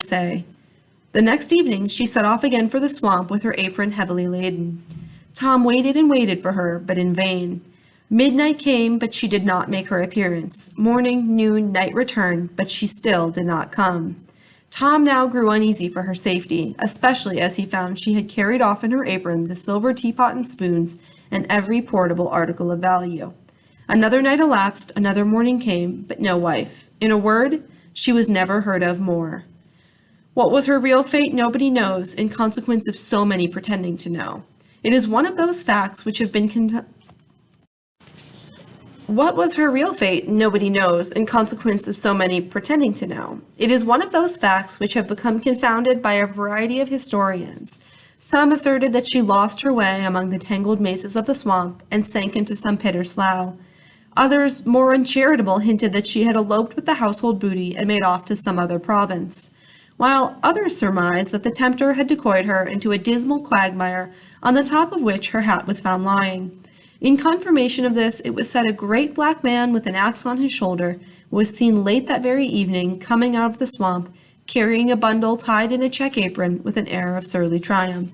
say. The next evening she set off again for the swamp with her apron heavily laden. Tom waited and waited for her, but in vain. Midnight came, but she did not make her appearance. Morning, noon, night returned, but she still did not come. Tom now grew uneasy for her safety, especially as he found she had carried off in her apron the silver teapot and spoons and every portable article of value. Another night elapsed, another morning came, but no wife. In a word, she was never heard of more. What was her real fate nobody knows, in consequence of so many pretending to know. It is one of those facts which have been What was her real fate nobody knows, in consequence of so many pretending to know. It is one of those facts which have become confounded by a variety of historians. Some asserted that she lost her way among the tangled mazes of the swamp and sank into some pit or slough. Others, more uncharitable, hinted that she had eloped with the household booty and made off to some other province, while others surmised that the tempter had decoyed her into a dismal quagmire on the top of which her hat was found lying. In confirmation of this, it was said a great black man with an axe on his shoulder was seen late that very evening coming out of the swamp, carrying a bundle tied in a check apron with an air of surly triumph.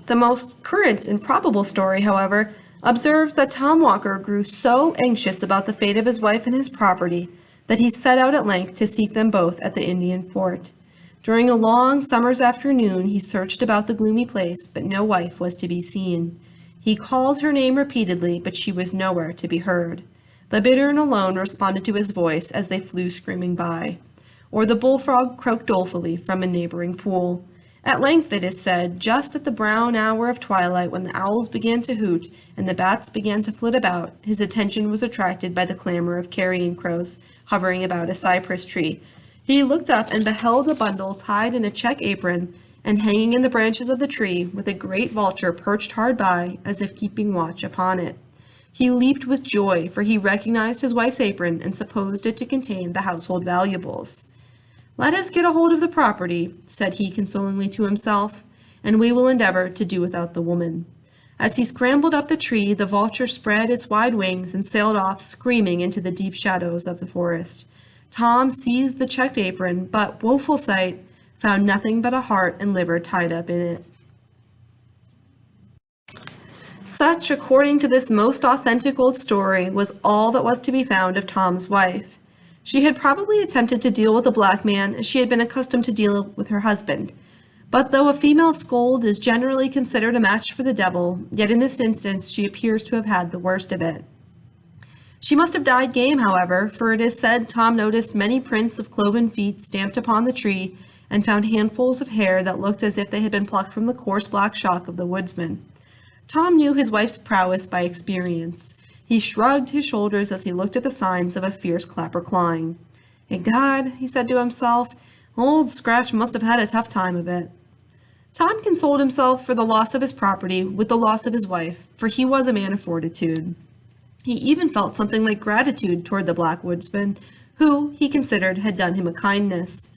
The most current and probable story, however, observes that Tom Walker grew so anxious about the fate of his wife and his property that he set out at length to seek them both at the Indian fort. During a long summer's afternoon he searched about the gloomy place, but no wife was to be seen. He called her name repeatedly, but she was nowhere to be heard. The bittern alone responded to his voice as they flew screaming by, or the bullfrog croaked dolefully from a neighboring pool. At length, it is said, just at the brown hour of twilight, when the owls began to hoot and the bats began to flit about, his attention was attracted by the clamor of carrion crows hovering about a cypress tree. He looked up and beheld a bundle tied in a check apron and hanging in the branches of the tree, with a great vulture perched hard by, as if keeping watch upon it. He leaped with joy, for he recognized his wife's apron and supposed it to contain the household valuables. "Let us get a hold of the property," said he consolingly to himself, "and we will endeavor to do without the woman." As he scrambled up the tree, the vulture spread its wide wings and sailed off screaming into the deep shadows of the forest. Tom seized the checked apron, but, woeful sight, found nothing but a heart and liver tied up in it. Such, according to this most authentic old story, was all that was to be found of Tom's wife. She had probably attempted to deal with the black man as she had been accustomed to deal with her husband. But though a female scold is generally considered a match for the devil, yet in this instance she appears to have had the worst of it. She must have died game, however, for it is said Tom noticed many prints of cloven feet stamped upon the tree and found handfuls of hair that looked as if they had been plucked from the coarse black shock of the woodsman. Tom knew his wife's prowess by experience. He shrugged his shoulders as he looked at the signs of a fierce clapper clawing. "Egad," he said to himself, "old Scratch must have had a tough time of it." Tom consoled himself for the loss of his property with the loss of his wife, for he was a man of fortitude. He even felt something like gratitude toward the black woodsman, who, he considered, had done him a kindness.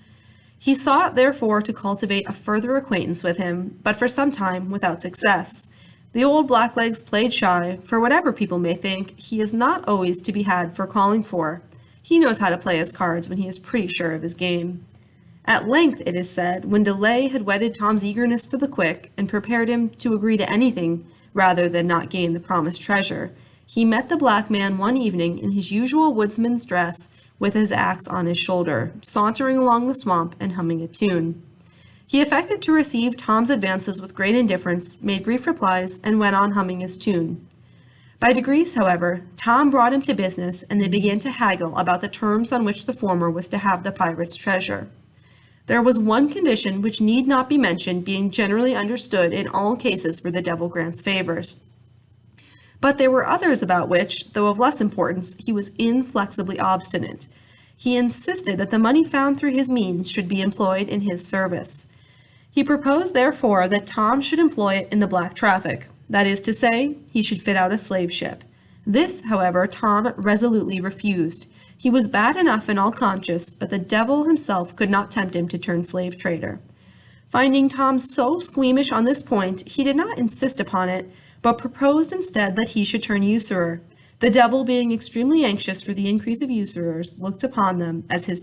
He sought, therefore, to cultivate a further acquaintance with him, but for some time without success. The old blacklegs played shy, for whatever people may think, he is not always to be had for calling for. He knows how to play his cards when he is pretty sure of his game. At length, it is said, when delay had whetted Tom's eagerness to the quick, and prepared him to agree to anything rather than not gain the promised treasure, he met the black man one evening in his usual woodsman's dress, with his axe on his shoulder, sauntering along the swamp and humming a tune. He affected to receive Tom's advances with great indifference, made brief replies, and went on humming his tune. By degrees, however, Tom brought him to business, and they began to haggle about the terms on which the former was to have the pirate's treasure. There was one condition which need not be mentioned, being generally understood in all cases where the devil grants favors. But there were others about which, though of less importance, he was inflexibly obstinate. He insisted that the money found through his means should be employed in his service. He proposed, therefore, that Tom should employ it in the black traffic. That is to say, he should fit out a slave ship. This, however, Tom resolutely refused. He was bad enough in all conscience, but the devil himself could not tempt him to turn slave trader. Finding Tom so squeamish on this point, he did not insist upon it, but proposed instead that he should turn usurer. The devil, being extremely anxious for the increase of usurers, looked upon them as his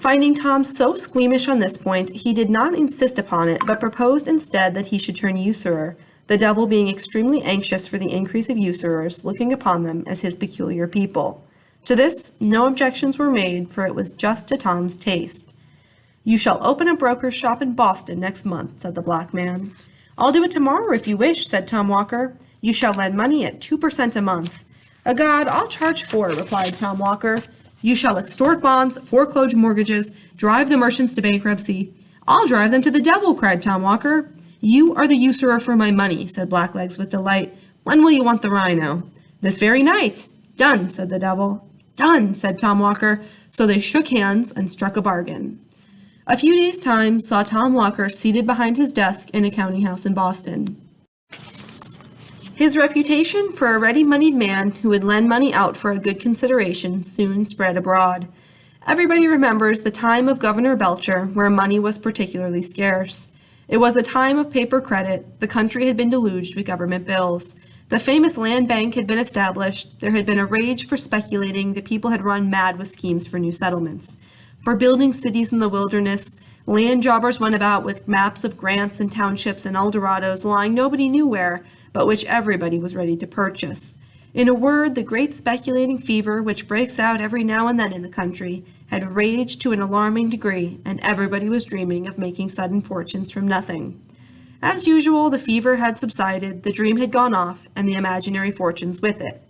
Finding Tom so squeamish on this point, he did not insist upon it, but proposed instead that he should turn usurer, the devil being extremely anxious for the increase of usurers, looking upon them as his peculiar people. To this, no objections were made, for it was just to Tom's taste. "You shall open a broker's shop in Boston next month," said the black man. "I'll do it tomorrow if you wish," said Tom Walker. "You shall lend money at 2% a month." "Agad, I'll charge 4, replied Tom Walker. "You shall extort bonds, foreclose mortgages, drive the merchants to bankruptcy." "I'll drive them to the devil," cried Tom Walker. "You are the usurer for my money," said Blacklegs with delight. "When will you want the rhino?" "This very night." "Done," said the devil. "Done," said Tom Walker. So they shook hands and struck a bargain. A few days' time saw Tom Walker seated behind his desk in a counting house in Boston. His reputation for a ready-moneyed man who would lend money out for a good consideration soon spread abroad. Everybody remembers the time of Governor Belcher, where money was particularly scarce. It was a time of paper credit. The country had been deluged with government bills. The famous land bank had been established. There had been a rage for speculating. The people had run mad with schemes for new settlements. For building cities in the wilderness, land jobbers went about with maps of grants and townships and Eldorados lying nobody knew where, but which everybody was ready to purchase. In a word, the great speculating fever, which breaks out every now and then in the country, had raged to an alarming degree, and everybody was dreaming of making sudden fortunes from nothing. As usual, the fever had subsided, the dream had gone off, and the imaginary fortunes with it.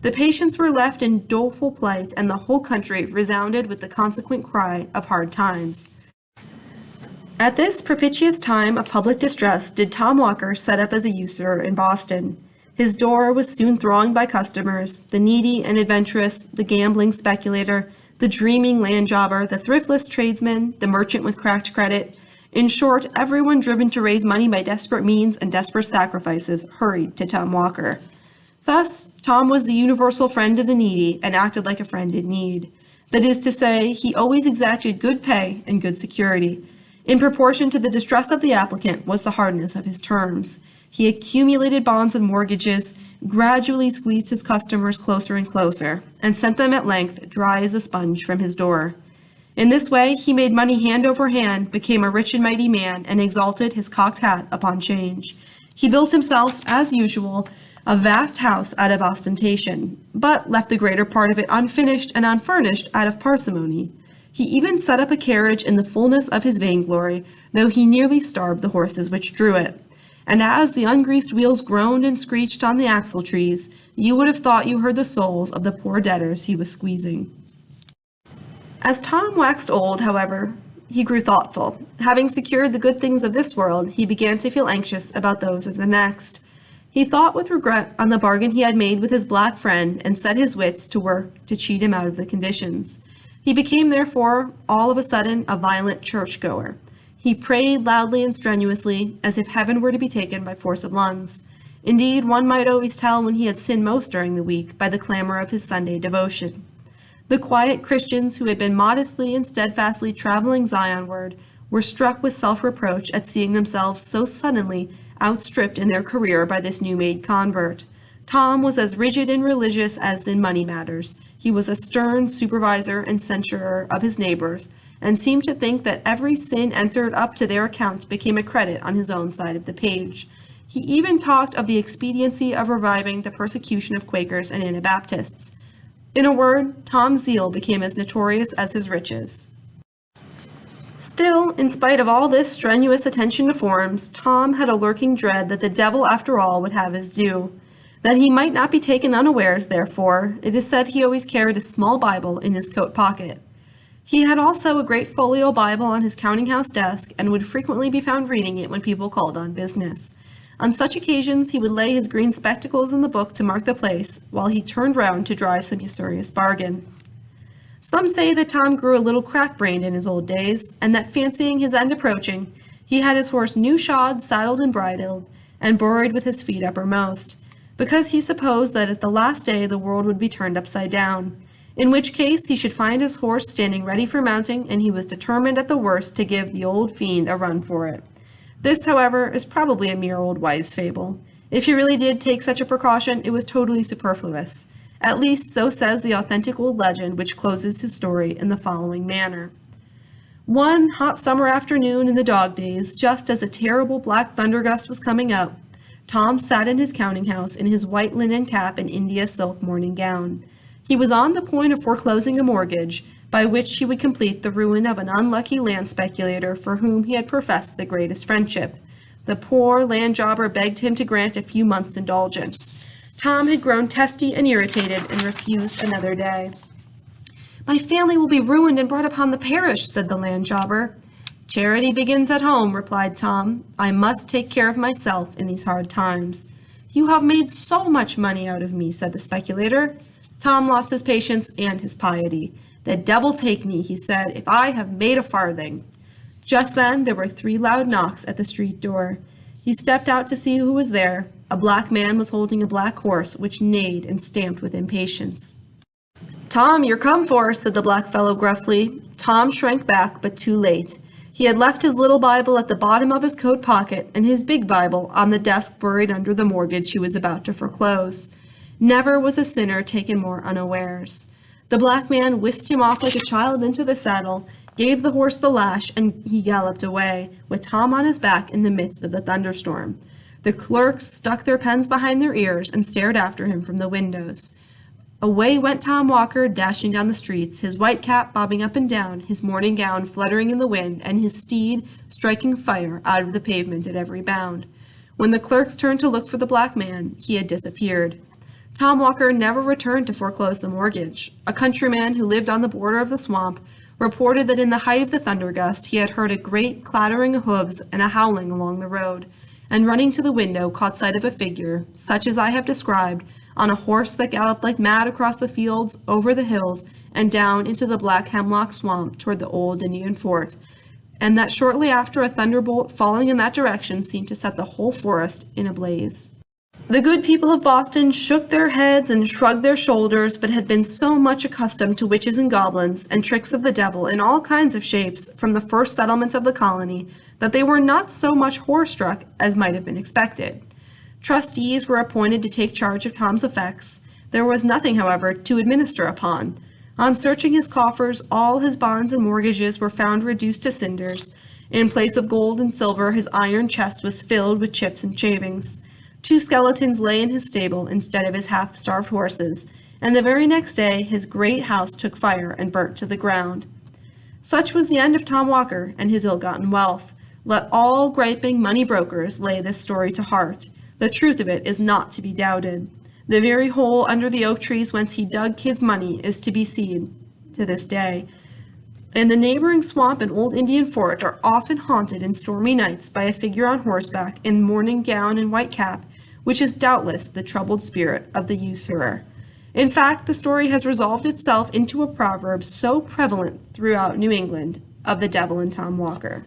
The patients were left in doleful plight, and the whole country resounded with the consequent cry of hard times. At this propitious time of public distress did Tom Walker set up as a usurer in Boston. His door was soon thronged by customers, the needy and adventurous, the gambling speculator, the dreaming land jobber, the thriftless tradesman, the merchant with cracked credit. In short, everyone driven to raise money by desperate means and desperate sacrifices hurried to Tom Walker. Thus, Tom was the universal friend of the needy and acted like a friend in need. That is to say, he always exacted good pay and good security. In proportion to the distress of the applicant was the hardness of his terms. He accumulated bonds and mortgages, gradually squeezed his customers closer and closer, and sent them at length dry as a sponge from his door. In this way, he made money hand over hand, became a rich and mighty man, and exalted his cocked hat upon change. He built himself, as usual, a vast house out of ostentation, but left the greater part of it unfinished and unfurnished out of parsimony. He even set up a carriage in the fullness of his vainglory, though he nearly starved the horses which drew it. And as the ungreased wheels groaned and screeched on the axle-trees, you would have thought you heard the souls of the poor debtors he was squeezing. As Tom waxed old, however, he grew thoughtful. Having secured the good things of this world, he began to feel anxious about those of the next. He thought with regret on the bargain he had made with his black friend and set his wits to work to cheat him out of the conditions. He became, therefore, all of a sudden, a violent churchgoer. He prayed loudly and strenuously, as if heaven were to be taken by force of lungs. Indeed, one might always tell when he had sinned most during the week by the clamor of his Sunday devotion. The quiet Christians who had been modestly and steadfastly traveling Zionward were struck with self-reproach at seeing themselves so suddenly outstripped in their career by this new-made convert. Tom was as rigid and religious as in money matters. He was a stern supervisor and censurer of his neighbors, and seemed to think that every sin entered up to their account became a credit on his own side of the page. He even talked of the expediency of reviving the persecution of Quakers and Anabaptists. In a word, Tom's zeal became as notorious as his riches. Still, in spite of all this strenuous attention to forms, Tom had a lurking dread that the devil, after all, would have his due. That he might not be taken unawares, therefore, it is said he always carried a small Bible in his coat pocket. He had also a great folio Bible on his counting-house desk, and would frequently be found reading it when people called on business. On such occasions he would lay his green spectacles in the book to mark the place, while he turned round to drive some usurious bargain. Some say that Tom grew a little crack-brained in his old days, and that fancying his end approaching, he had his horse new-shod, saddled and bridled, and borrowed with his feet uppermost, because he supposed that at the last day the world would be turned upside down, in which case he should find his horse standing ready for mounting, and he was determined at the worst to give the old fiend a run for it. This, however, is probably a mere old wives' fable. If he really did take such a precaution, it was totally superfluous. At least, so says the authentic old legend, which closes his story in the following manner. One hot summer afternoon in the dog days, just as a terrible black thundergust was coming up, Tom sat in his counting house in his white linen cap and India silk morning gown. He was on the point of foreclosing a mortgage by which he would complete the ruin of an unlucky land speculator for whom he had professed the greatest friendship. The poor land jobber begged him to grant a few months' indulgence. Tom had grown testy and irritated and refused another day. "My family will be ruined and brought upon the parish," said the land jobber. "Charity begins at home," replied Tom. "I must take care of myself in these hard times." "You have made so much money out of me," said the speculator. Tom lost his patience and his piety. "The devil take me," he said, "if I have made a farthing." Just then there were 3 loud knocks at the street door. He stepped out to see who was there. A black man was holding a black horse, which neighed and stamped with impatience. "Tom, you're come for," said the black fellow gruffly. Tom shrank back, but too late. He had left his little Bible at the bottom of his coat pocket and his big Bible on the desk buried under the mortgage he was about to foreclose. Never was a sinner taken more unawares. The black man whisked him off like a child into the saddle, gave the horse the lash, and he galloped away, with Tom on his back in the midst of the thunderstorm. The clerks stuck their pens behind their ears and stared after him from the windows. Away went Tom Walker, dashing down the streets, his white cap bobbing up and down, his morning gown fluttering in the wind, and his steed striking fire out of the pavement at every bound. When the clerks turned to look for the black man, he had disappeared. Tom Walker never returned to foreclose the mortgage. A countryman who lived on the border of the swamp reported that in the height of the thundergust he had heard a great clattering of hooves and a howling along the road, and running to the window caught sight of a figure, such as I have described, on a horse that galloped like mad across the fields, over the hills, and down into the black hemlock swamp toward the old Indian fort, and that shortly after a thunderbolt falling in that direction seemed to set the whole forest in a blaze. The good people of Boston shook their heads and shrugged their shoulders, but had been so much accustomed to witches and goblins and tricks of the devil in all kinds of shapes from the first settlement of the colony that they were not so much horror-struck as might have been expected. Trustees were appointed to take charge of Tom's effects. There was nothing, however, to administer upon. On searching his coffers, all his bonds and mortgages were found reduced to cinders. In place of gold and silver, his iron chest was filled with chips and shavings. 2 skeletons lay in his stable instead of his half-starved horses, and the very next day his great house took fire and burnt to the ground. Such was the end of Tom Walker and his ill-gotten wealth. Let all griping money brokers lay this story to heart. The truth of it is not to be doubted. The very hole under the oak trees whence he dug Kid's money is to be seen to this day. And the neighboring swamp and old Indian fort are often haunted in stormy nights by a figure on horseback in morning gown and white cap, which is doubtless the troubled spirit of the usurer. In fact, the story has resolved itself into a proverb so prevalent throughout New England of the devil and Tom Walker.